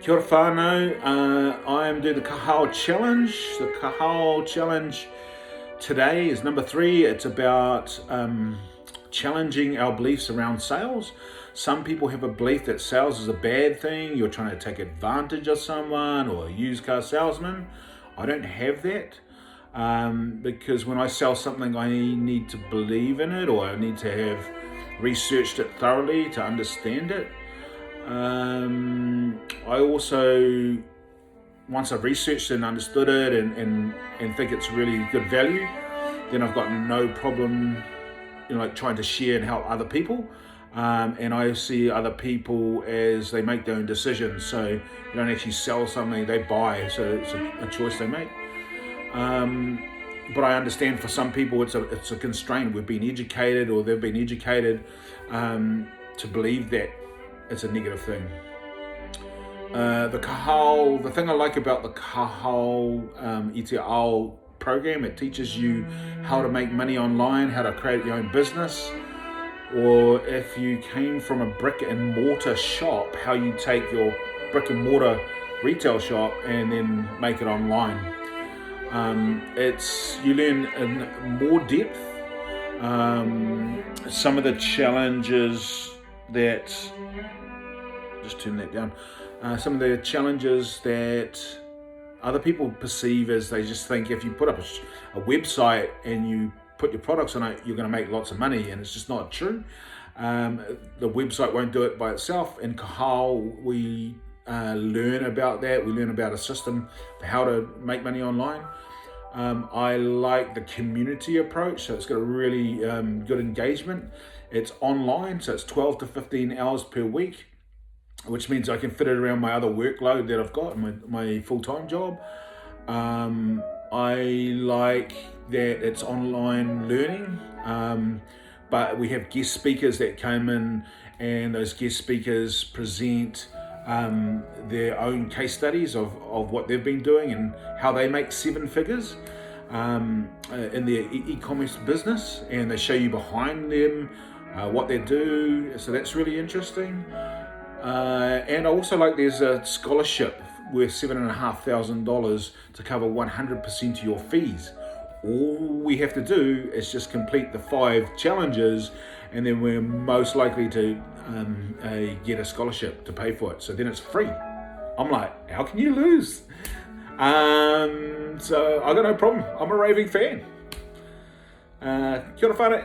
Kia ora whanau. I am doing the Hao Challenge. The Hao Challenge today is number 3. It's about challenging our beliefs around sales. Some people have a belief that sales is a bad thing. You're trying to take advantage of someone or a used car salesman. I don't have that. Because when I sell something, I need to believe in it, or I need to have researched it thoroughly to understand it. I also, once I've researched and understood it and think it's really good value, then I've got no problem, like trying to share and help other people. And I see other people as they make their own decisions. So you don't actually sell something, they buy. So it's a choice they make. But I understand for some people it's a constraint. We've been educated, or they've been educated to believe that it's a negative thing. The thing I like about the Hao program, it teaches you how to make money online, how to create your own business, or if you came from a brick and mortar shop, how you take your brick and mortar retail shop and then make it online. You learn in more depth some of the challenges that, just turn that down, some of the challenges that other people perceive as, they just think if you put up a website and you put your products on it, you're going to make lots of money, and it's just not true. The website won't do it by itself. In Kahal, we learn about that. We learn about a system for how to make money online. I like the community approach, so it's got a really good engagement. It's online, so it's 12 to 15 hours per week, which means I can fit it around my other workload that I've got, my full-time job. I like that it's online learning, but we have guest speakers that come in, and those guest speakers present their own case studies of what they've been doing and how they make 7 figures in their e-commerce business, and they show you behind them what they do. So that's really interesting. And I also like, there's a scholarship worth $7,500 to cover 100% of your fees. All we have to do is just complete the 5 challenges, and then we're most likely to get a scholarship to pay for it. So then it's free. I'm like, how can you lose? So I got no problem. I'm a raving fan. Kia ora whanau.